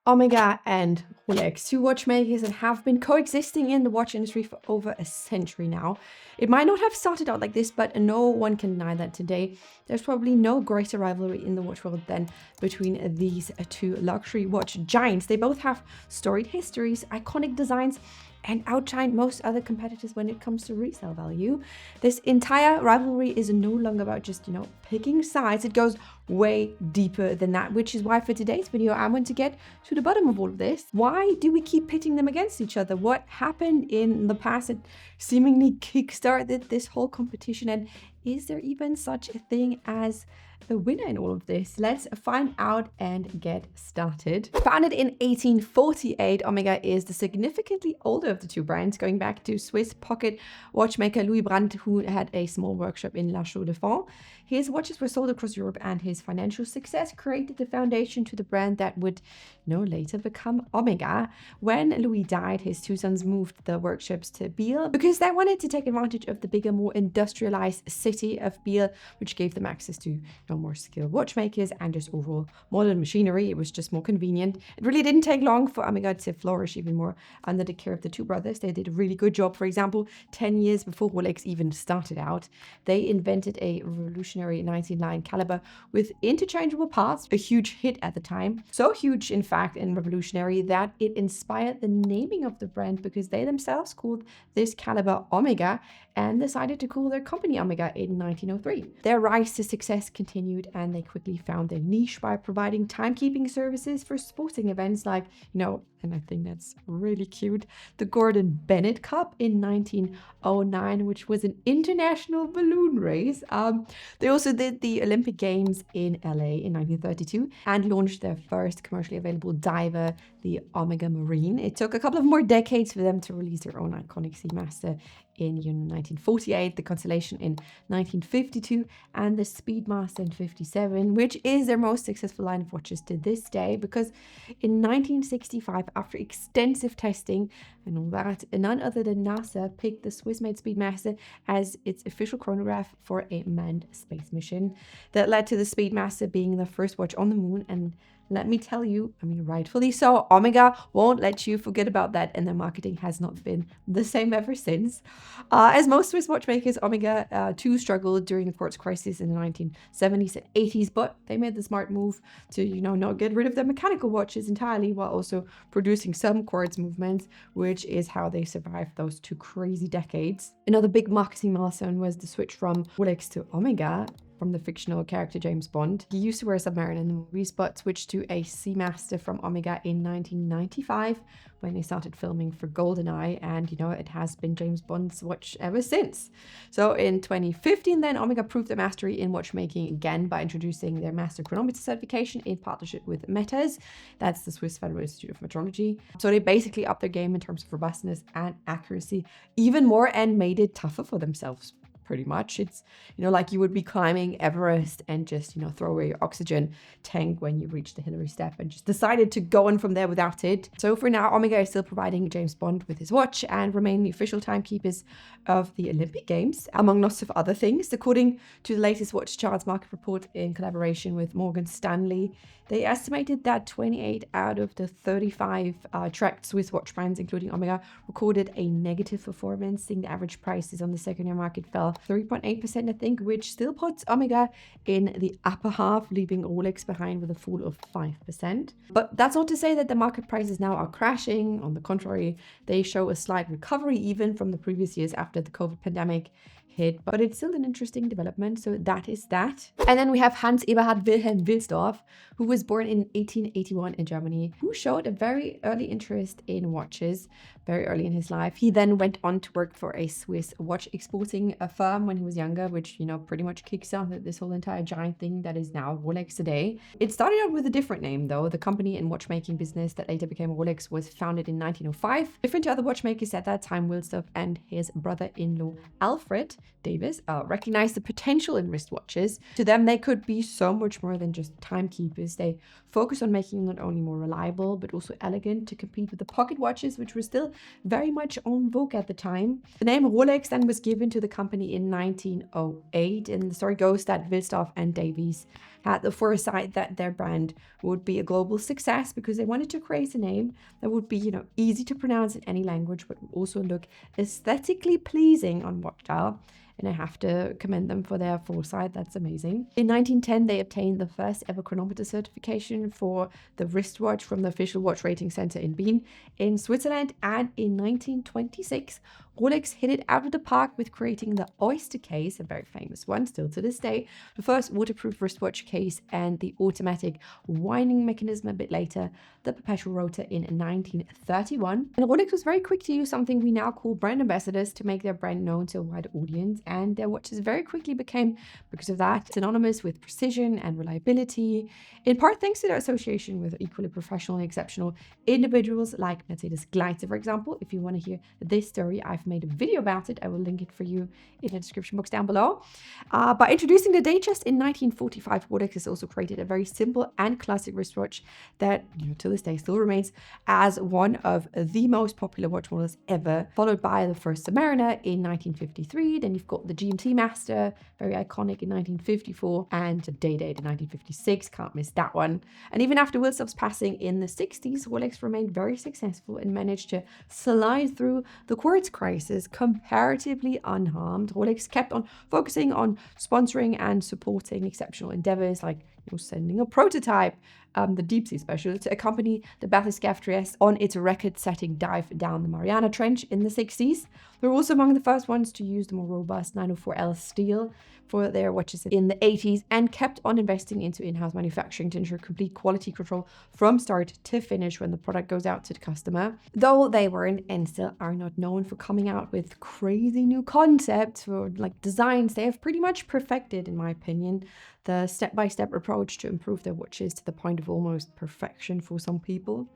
Omega and Rolex, two watchmakers that have been coexisting in the watch industry for over a century now. It might not have started out like this, but no one can deny that today there's probably no greater rivalry in the watch world than between these two luxury watch giants. They both have storied histories, iconic designs, and outshine most other competitors when it comes to resale value. This entire rivalry is no longer about just, picking sides. It goes way deeper than that, which is why for today's video, I want to get to the bottom of all of this. Why do we keep pitting them against each other? What happened in the past that seemingly kickstarted this whole competition? And is there even such a thing as a winner in all of this? Let's find out and get started. Founded in 1848, Omega is the significantly older of the two brands, going back to Swiss pocket watchmaker Louis Brandt, who had a small workshop in La Chaux-de-Fonds. His watches were sold across Europe, and his financial success created the foundation to the brand that would later become Omega. When Louis died, his two sons moved the workshops to Biel because they wanted to take advantage of the bigger, more industrialized city of Biel, which gave them access to more skilled watchmakers and just overall modern machinery. It was just more convenient. It really didn't take long for Omega to flourish even more under the care of the two brothers. They did a really good job. For example, 10 years before Rolex even started out, they invented a revolutionary 19-line caliber with interchangeable parts, a huge hit at the time. So huge, in fact, and revolutionary that it inspired the naming of the brand, because they themselves called this caliber Omega and decided to call their company Omega in 1903. Their rise to success continued, and they quickly found their niche by providing timekeeping services for sporting events like, and I think that's really cute, the Gordon Bennett Cup in 1909, which was an international balloon race. They also did the Olympic Games in LA in 1932 and launched their first commercially available diver, the Omega Marine. It took a couple of more decades for them to release their own iconic Seamaster in 1948, the Constellation in 1952, and the Speedmaster in 57, which is their most successful line of watches to this day, because in 1965, after extensive testing and all that, none other than NASA picked the Swiss-made Speedmaster as its official chronograph for a manned space mission. That led to the Speedmaster being the first watch on the moon, and let me tell you, rightfully so, Omega won't let you forget about that, and their marketing has not been the same ever since. As most Swiss watchmakers, Omega too struggled during the quartz crisis in the 1970s and 80s, but they made the smart move to, not get rid of their mechanical watches entirely, while also producing some quartz movements, which is how they survived those two crazy decades. Another big marketing milestone was the switch from Rolex to Omega, from the fictional character James Bond. He used to wear a submarine in the movies, but switched to a Seamaster from Omega in 1995 when they started filming for GoldenEye, and it has been James Bond's watch ever since. So in 2015 then, Omega proved their mastery in watchmaking again by introducing their master chronometer certification in partnership with METAS. That's the Swiss Federal Institute of Metrology. So they basically upped their game in terms of robustness and accuracy even more, and made it tougher for themselves. Pretty much. It's, like you would be climbing Everest and just, throw away your oxygen tank when you reach the Hillary step and just decided to go on from there without it. So for now, Omega is still providing James Bond with his watch and remain the official timekeepers of the Olympic Games, among lots of other things. According to the latest Watch Charts market report in collaboration with Morgan Stanley, they estimated that 28 out of the 35 tracked Swiss watch brands, including Omega, recorded a negative performance, seeing the average prices on the secondary market fell 3.8%, I think, which still puts Omega in the upper half, leaving Rolex behind with a fall of 5%. But that's not to say that the market prices now are crashing. On the contrary, they show a slight recovery even from the previous years after the COVID pandemic hit, but it's still an interesting development. So that is that. And then we have Hans Eberhard Wilhelm Wilsdorf, who was born in 1881 in Germany, who showed a very early interest in watches very early in his life. He then went on to work for a Swiss watch exporting firm when he was younger, which, pretty much kickstarted this whole entire giant thing that is now Rolex today. It started out with a different name, though. The company and watchmaking business that later became Rolex was founded in 1905. Different to other watchmakers at that time, Wilsdorf and his brother-in-law Alfred Davis recognized the potential in wristwatches. To them, they could be so much more than just timekeepers. They focused on making them not only more reliable, but also elegant to compete with the pocket watches, which were still very much en vogue at the time. The name Rolex then was given to the company in 1908, and the story goes that Wilsdorf and Davies had the foresight that their brand would be a global success because they wanted to create a name that would be, easy to pronounce in any language, but would also look aesthetically pleasing on watch dial. And I have to commend them for their foresight. That's amazing. In 1910, they obtained the first ever chronometer certification for the wristwatch from the official watch rating center in Wien in Switzerland. And in 1926, Rolex hit it out of the park with creating the Oyster case, a very famous one still to this day, the first waterproof wristwatch case, and the automatic winding mechanism a bit later, the perpetual rotor in 1931. And Rolex was very quick to use something we now call brand ambassadors to make their brand known to a wider audience, and their watches very quickly became, because of that, synonymous with precision and reliability, in part thanks to their association with equally professional and exceptional individuals like Mercedes Gleitze, for example. If you want to hear this story, I've made a video about it. I will link it for you in the description box down below. By introducing the Datejust in 1945, Rolex has also created a very simple and classic wristwatch that, to this day still remains as one of the most popular watch models ever, followed by the first Submariner in 1953. Then you've got the GMT Master, very iconic, in 1954, and the Day-Date in 1956. Can't miss that one. And even after Wilson's passing in the 60s, Rolex remained very successful and managed to slide through the quartz crisis comparatively unharmed. Rolex kept on focusing on sponsoring and supporting exceptional endeavors like sending a prototype, the Deep Sea Special, to accompany the Bathyscaphe Trieste on its record-setting dive down the Mariana Trench in the 60s. They were also among the first ones to use the more robust 904L steel for their watches in the 80s, and kept on investing into in-house manufacturing to ensure complete quality control from start to finish when the product goes out to the customer. Though they weren't and still are not known for coming out with crazy new concepts or designs, they have pretty much perfected, in my opinion, the step-by-step approach to improve their watches to the point of almost perfection for some people.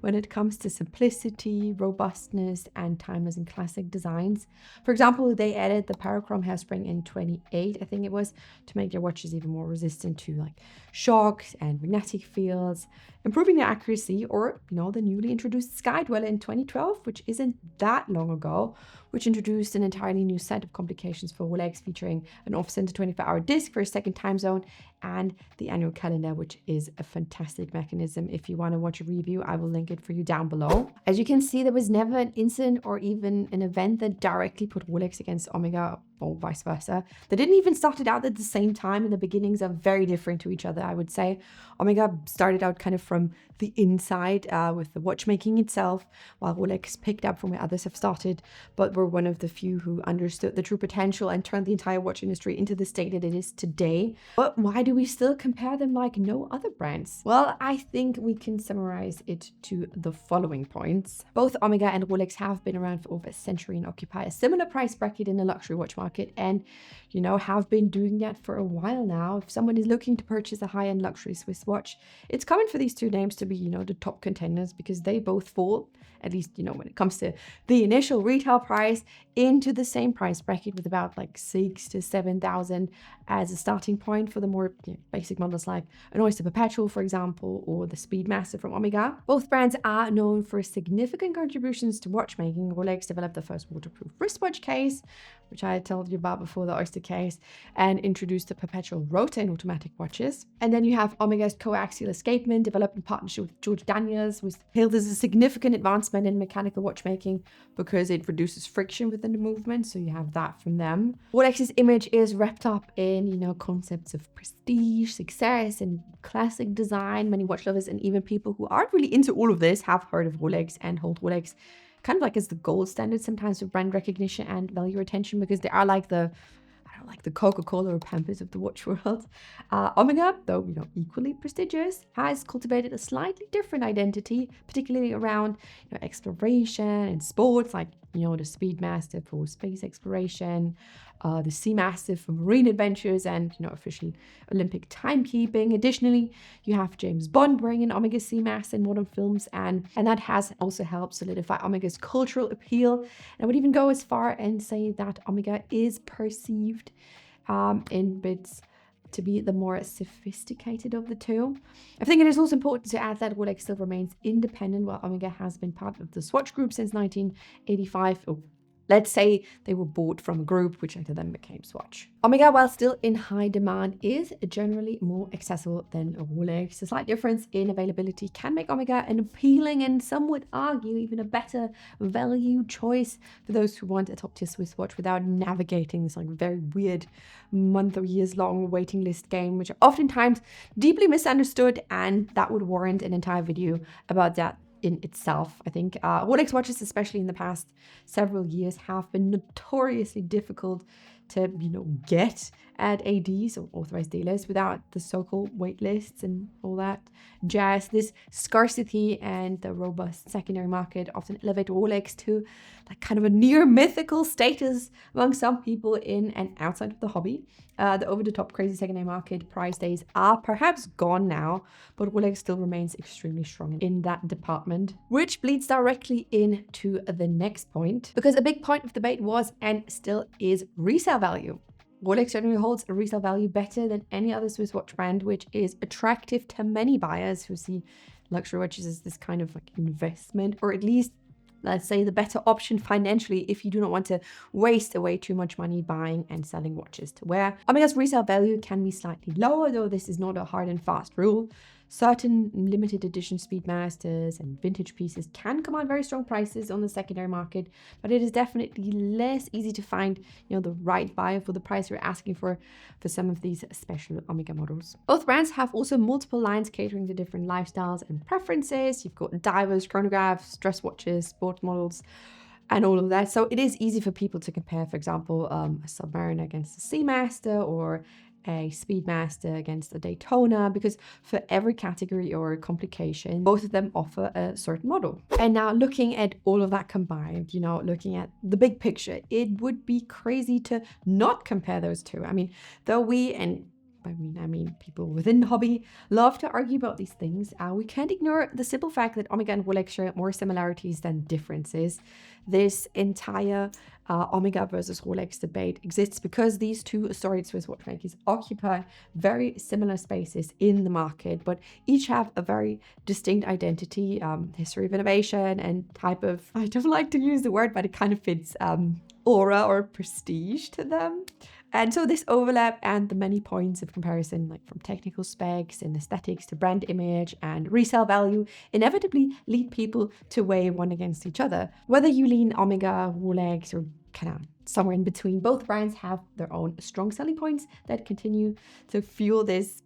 When it comes to simplicity, robustness, and timeless and classic designs. For example, they added the Parachrome hairspring in 28, I think it was, to make their watches even more resistant to shocks and magnetic fields, improving their accuracy. Or, the newly introduced Sky Dweller in 2012, which isn't that long ago, which introduced an entirely new set of complications for Rolex, featuring an off-center 24-hour disc for a second time zone, and the annual calendar, which is a fantastic mechanism. If you want to watch a review, I will link it for you down below. As you can see, there was never an incident or even an event that directly put Rolex against Omega or vice versa. They didn't even start it out at the same time, and the beginnings are very different to each other, I would say. Omega started out kind of from the inside with the watchmaking itself, while Rolex picked up from where others have started, but were one of the few who understood the true potential and turned the entire watch industry into the state that it is today. But why do we still compare them like no other brands? Well, I think we can summarize it to the following points. Both Omega and Rolex have been around for over a century and occupy a similar price bracket in the luxury watch market, and have been doing that for a while now. If someone is looking to purchase a high-end luxury Swiss watch, it's common for these two names to be, the top contenders, because they both fall, at least, when it comes to the initial retail price, into the same price bracket, with about 6,000 to 7,000 as a starting point for the more basic models like an Oyster Perpetual, for example, or the Speedmaster from Omega. Both brands are known for significant contributions to watchmaking. Rolex developed the first waterproof wristwatch case, which I told you about before, the Oyster case, and introduced the perpetual rotor in automatic watches. And then you have Omega's coaxial escapement, developed in partnership with George Daniels, was hailed as a significant advancement in mechanical watchmaking because it reduces friction within the movement. So you have that from them. Rolex's image is wrapped up in, concepts of prestige, success, and classic design. Many watch lovers and even people who aren't really into all of this have heard of Rolex and hold Rolex kind of as the gold standard sometimes for brand recognition and value retention, because they are the Coca-Cola or Pampers of the watch world. Omega, though equally prestigious, has cultivated a slightly different identity, particularly around exploration and sports, like the Speedmaster for space exploration, the Seamaster for marine adventures, and official Olympic timekeeping. Additionally, you have James Bond bringing Omega Seamaster in modern films, and that has also helped solidify Omega's cultural appeal. And I would even go as far and say that Omega is perceived in bits to be the more sophisticated of the two. I think it is also important to add that Rolex still remains independent, while Omega has been part of the Swatch Group since 1985. Let's say they were bought from a group, which later then became Swatch. Omega, while still in high demand, is generally more accessible than a Rolex. A slight difference in availability can make Omega an appealing and some would argue even a better value choice for those who want a top-tier Swiss watch without navigating this like very weird month or years long waiting list game, which are oftentimes deeply misunderstood, and that would warrant an entire video about that in itself. I think Rolex watches, especially in the past several years, have been notoriously difficult to get at ADs or authorized dealers without the so-called wait lists and all that jazz. This scarcity and the robust secondary market often elevate Rolex to like kind of a near mythical status among some people in and outside of the hobby. The over-the-top crazy secondary market price days are perhaps gone now, but Rolex still remains extremely strong in that department, which bleeds directly into the next point, because a big point of debate was and still is resale value. Rolex generally holds a resale value better than any other Swiss watch brand, which is attractive to many buyers who see luxury watches as this kind of like investment, or at least let's say the better option financially if you do not want to waste away too much money buying and selling watches to wear. Omega's resale value can be slightly lower, though this is not a hard and fast rule. Certain limited edition Speedmasters and vintage pieces can command very strong prices on the secondary market, but it is definitely less easy to find, the right buyer for the price you're asking for some of these special Omega models. Both brands have also multiple lines catering to different lifestyles and preferences. You've got divers, chronographs, dress watches, sports models, and all of that. So it is easy for people to compare, for example, a Submariner against a Seamaster or a Speedmaster against a Daytona, because for every category or complication, both of them offer a certain model. And now looking at all of that combined, looking at the big picture, it would be crazy to not compare those two. I mean, though we, and I mean, people within the hobby love to argue about these things, we can't ignore the simple fact that Omega and Rolex share more similarities than differences. This entire Omega versus Rolex debate exists because these two storied Swiss watchmakers occupy very similar spaces in the market, but each have a very distinct identity, history of innovation, and type of, I don't like to use the word, but it kind of fits, aura or prestige to them. And so this overlap and the many points of comparison, like from technical specs and aesthetics to brand image and resale value, inevitably lead people to weigh one against each other. Whether you lean Omega, Rolex, or kind of somewhere in between, both brands have their own strong selling points that continue to fuel this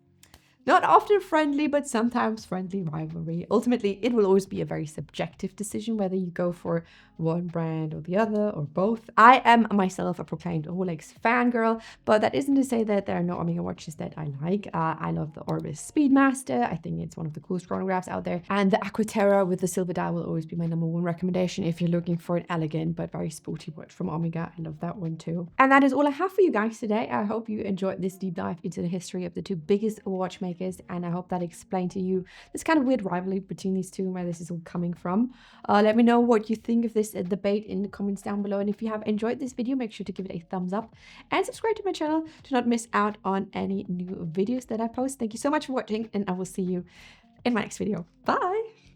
not often friendly, but sometimes friendly rivalry. Ultimately, it will always be a very subjective decision whether you go for one brand or the other or both. I am myself a proclaimed Rolex fangirl, but that isn't to say that there are no Omega watches that I like. I love the Orbis Speedmaster. I think it's one of the coolest chronographs out there. And the Aquaterra with the silver dial will always be my number one recommendation if you're looking for an elegant but very sporty watch from Omega. I love that one too. And that is all I have for you guys today. I hope you enjoyed this deep dive into the history of the two biggest watchmakers, and I hope that explained to you this kind of weird rivalry between these two and where this is all coming from. Let me know what you think of this debate in the comments down below, and if you have enjoyed this video, make sure to give it a thumbs up and subscribe to my channel to not miss out on any new videos that I post. Thank you so much for watching, and I will see you in my next video. Bye!